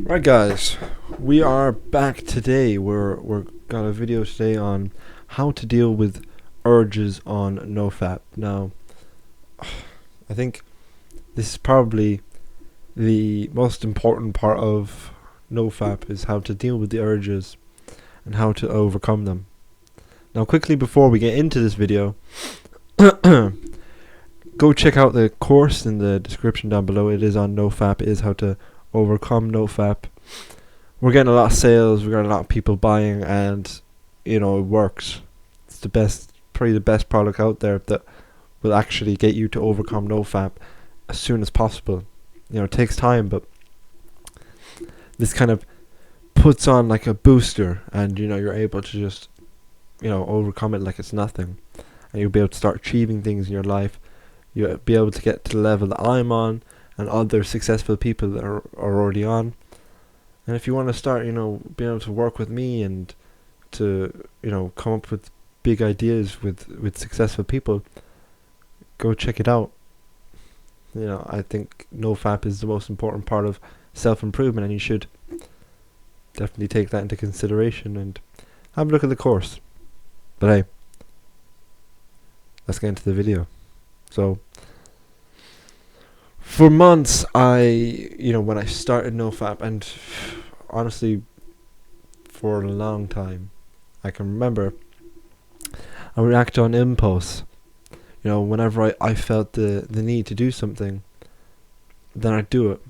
Right, guys, we are back today. We're got a video today on how to deal with urges on NoFap. Now, I think this is probably the most important part of NoFap, is how to deal with the urges and how to overcome them. Now, quickly before we get into this video, go check out the course in the description down below. It is on NoFap. It is how to overcome NoFap. We're getting a lot of sales, we're getting a lot of people buying, and it works. It's the best, probably the best product out there that will actually get you to overcome NoFap as soon as possible. It takes time, but this kind of puts on like a booster, and you're able to just overcome it like it's nothing, and you'll be able to start achieving things in your life. You'll be able to get to the level that I'm on and other successful people that are already on. And if you want to start, being able to work with me and to, come up with big ideas with successful people, go check it out. I think NoFap is the most important part of self-improvement, and you should definitely take that into consideration and have a look at the course. But hey, let's get into the video. So, for months, when I started NoFap, and honestly, for a long time, I can remember I would act on impulse. Whenever I felt the need to do something, then I'd do it.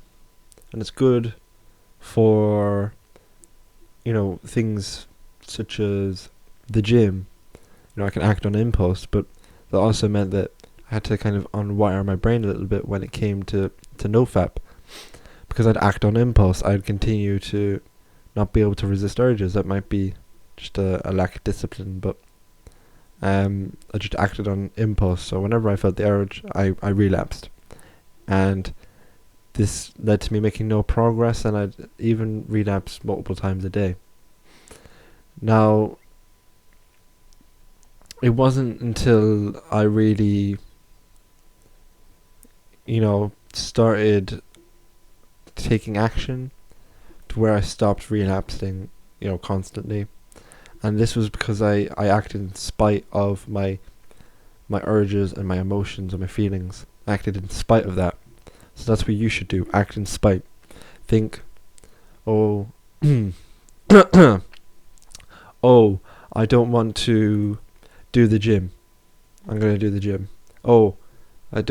And it's good for, things such as the gym. I can act on impulse, but that also meant that I had to kind of unwire my brain a little bit when it came to NoFap. Because I'd act on impulse, I'd continue to not be able to resist urges. That might be just a lack of discipline, but I just acted on impulse. So whenever I felt the urge, I relapsed. And this led to me making no progress, and I'd even relapse multiple times a day. Now, it wasn't until I really started taking action to where I stopped relapsing, constantly. And this was because I acted in spite of my urges and my emotions and my feelings. I acted in spite of that. So that's what you should do. Act in spite. Think, oh, oh, I don't want to do the gym. I'm going to do the gym. Oh, I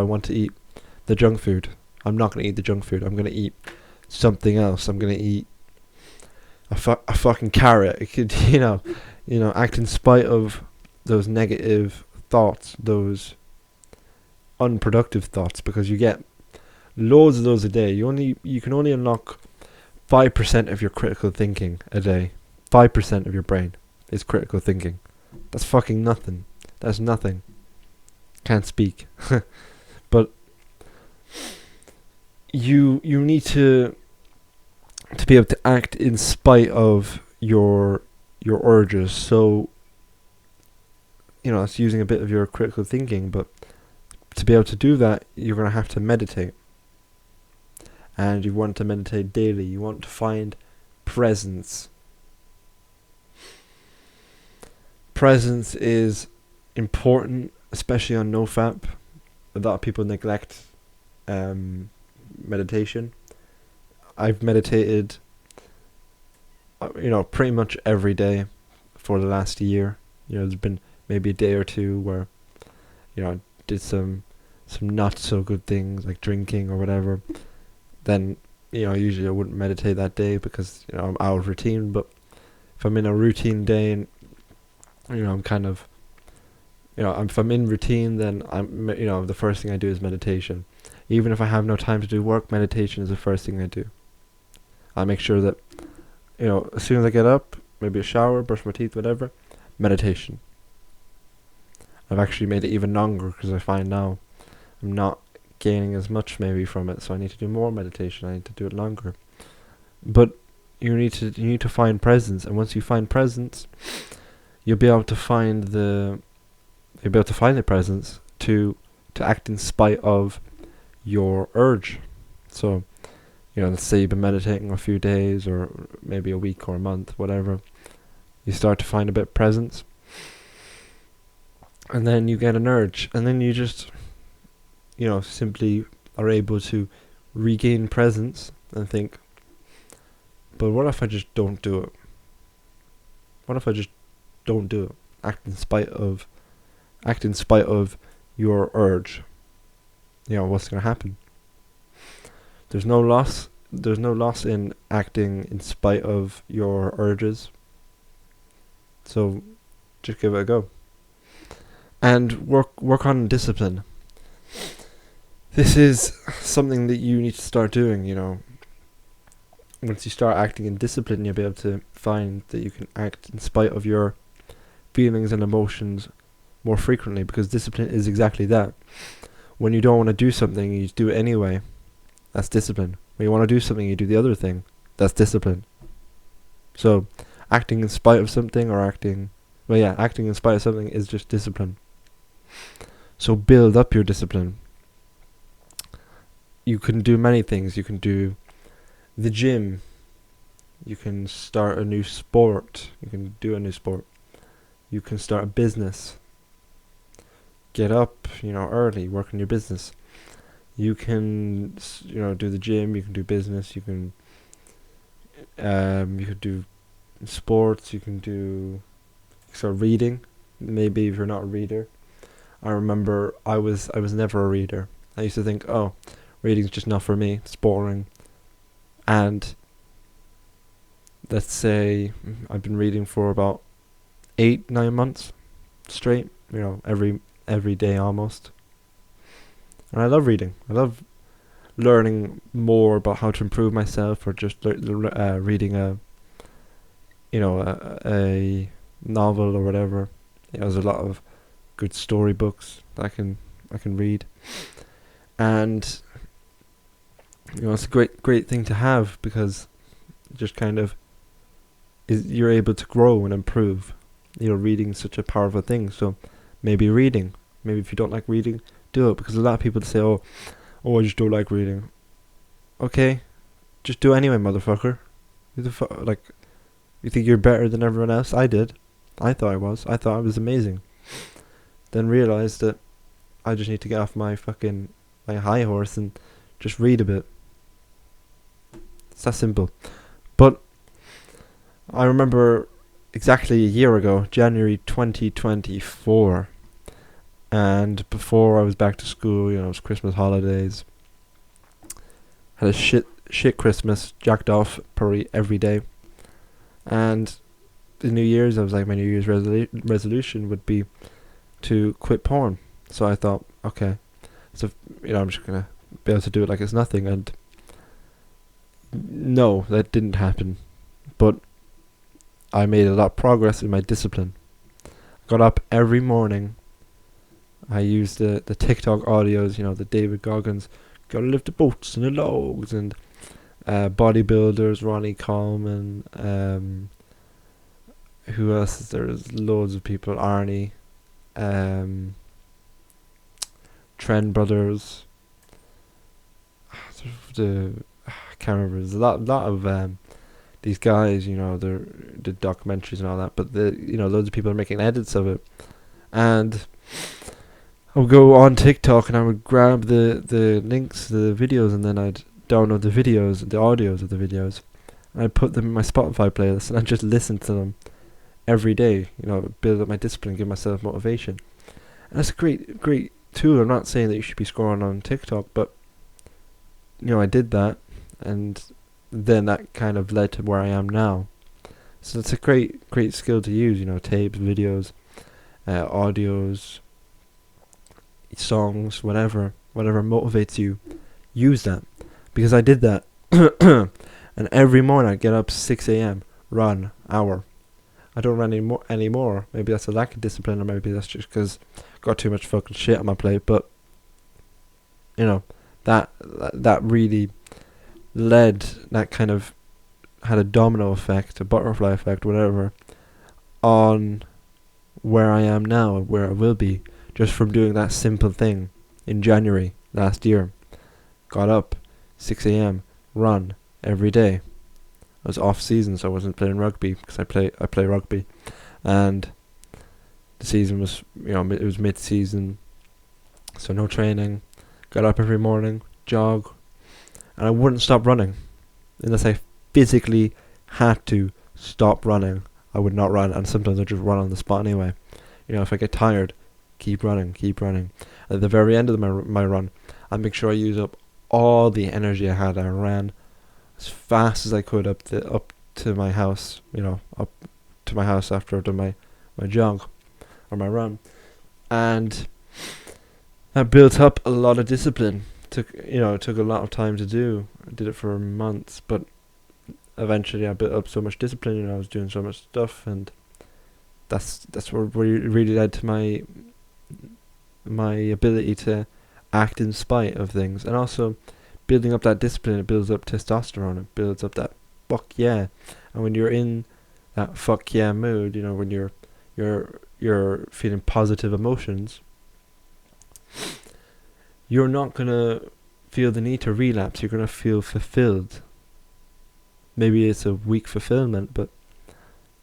want to eat the junk food. I'm not going to eat the junk food. I'm going to eat something else. I'm going to eat a fucking carrot. It could, act in spite of those negative thoughts, those unproductive thoughts, because you get loads of those a day. You can only unlock 5% of your critical thinking a day. 5% of your brain is critical thinking. That's fucking nothing. That's nothing. Can't speak. But you need to be able to act in spite of your urges. So it's using a bit of your critical thinking, but to be able to do that, you're going to have to meditate. And you want to meditate daily. You want to find presence. Presence is important, especially on NoFap. A lot of people neglect meditation. I've meditated, pretty much every day for the last year. There's been maybe a day or two where, I did some not so good things like drinking or whatever. Then, usually I wouldn't meditate that day because, I'm out of routine. But if I'm in a routine day and, I'm kind of, if I'm in routine, then I'm, the first thing I do is meditation. Even if I have no time to do work, meditation is the first thing I do. I make sure that, as soon as I get up, maybe a shower, brush my teeth, whatever, meditation. I've actually made it even longer because I find now I'm not gaining as much maybe from it, so I need to do more meditation. I need to do it longer. But you need to find presence, and once you find presence, you'll be able to find the presence to act in spite of your urge. So let's say you've been meditating a few days or maybe a week or a month, whatever. You start to find a bit of presence. And then you get an urge. And then you just, simply are able to regain presence and think, but what if I just don't do it? What if I just don't do it? Act in spite of your urge. What's going to happen? There's no loss in acting in spite of your urges. So just give it a go. And work on discipline. This is something that you need to start doing, Once you start acting in discipline, you'll be able to find that you can act in spite of your feelings and emotions more frequently, because discipline is exactly that. When you don't want to do something, you do it anyway. That's discipline. When you want to do something, you do the other thing. That's discipline. So, acting in spite of something acting in spite of something is just discipline. So build up your discipline. You can do many things. You can do the gym. You can start a new sport. You can do a new sport. You can start a business. Get up, early, work on your business. You can, do the gym. You can do business. You can do sports. You can start reading. Maybe if you're not a reader. I remember I was never a reader. I used to think, reading's just not for me. It's boring. And let's say I've been reading for about 8-9 months straight. Every day almost. And I love reading. I love learning more about how to improve myself, or just reading a novel or whatever. There's a lot of good storybooks that I can read, and it's a great thing to have, because it just kind of you're able to grow and improve. Reading is such a powerful thing. So maybe reading. Maybe if you don't like reading, do it, because a lot of people say, "Oh, I just don't like reading." Okay, just do it anyway, motherfucker. You think you're better than everyone else? I did. I thought I was. I thought I was amazing. Then realized that I just need to get off my high horse and just read a bit. It's that simple. But I remember exactly a year ago, January 2024, and before I was back to school, it was Christmas holidays. Had a shit Christmas, jacked off probably every day. And the New Year's, I was like, my New Year's resolution would be to quit porn. So I thought, okay, so I'm just gonna be able to do it like it's nothing. And no, that didn't happen. But I made a lot of progress in my discipline. Got up every morning. I used the TikTok audios, the David Goggins, gotta lift the boats and the logs, and bodybuilders, Ronnie Coleman, who else is there? There's loads of people. Arnie, Trend Brothers. I can't remember. There's a lot of these guys. They're the documentaries and all that. But loads of people are making edits of it, and I would go on TikTok and I would grab the links to the videos, and then I'd download the videos, the audios of the videos, and I'd put them in my Spotify playlist, and I'd just listen to them every day, build up my discipline, give myself motivation. And that's a great tool. I'm not saying that you should be scrolling on TikTok, but I did that, and then that kind of led to where I am now. So it's a great skill to use, tapes, videos, audios, songs, whatever motivates you, use that. Because I did that. And every morning I'd get up 6 a.m, run, hour. I don't run anymore. Maybe that's a lack of discipline, or maybe that's just because got too much fucking shit on my plate. But that really led, that kind of had a domino effect, a butterfly effect, whatever, on where I am now and where I will be, just from doing that simple thing in January last year. Got up 6 a.m, run every day. I was off season, so I wasn't playing rugby because I play rugby, and the season was, it was mid-season, so no training. Got up every morning, jog, and I wouldn't stop running unless I physically had to stop running. I would not run, and sometimes I just run on the spot anyway. If I get tired, keep running. At the very end of my run, I make sure I use up all the energy I had. I ran as fast as I could up to my house. Up to my house after I've done my jog or my run, and that built up a lot of discipline. It took a lot of time to do. I did it for months, but eventually I built up so much discipline. I was doing so much stuff, and that's what really led to my ability to act in spite of things. And also building up that discipline, it builds up testosterone, it builds up that fuck yeah. And when you're in that fuck yeah mood, when you're feeling positive emotions, you're not gonna feel the need to relapse. You're gonna feel fulfilled. Maybe it's a weak fulfillment, but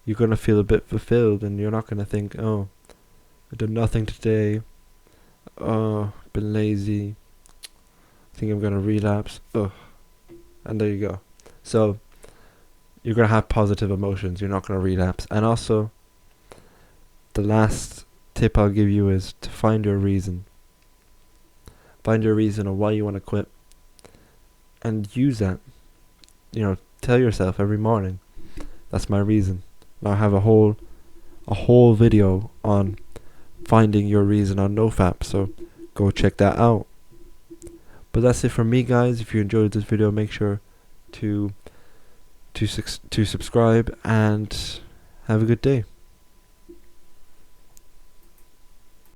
you're gonna feel a bit fulfilled, and you're not gonna think, oh, I did nothing today. Oh, been lazy. I think I'm gonna relapse. Ugh. And there you go. So you're gonna have positive emotions. You're not gonna relapse. And also, the last tip I'll give you is to find your reason. Find your reason on why you want to quit, and use that. Tell yourself every morning, that's my reason. I have a whole video on finding your reason on NoFap, so go check that out. But that's it from me, guys. If you enjoyed this video, make sure to subscribe, and have a good day.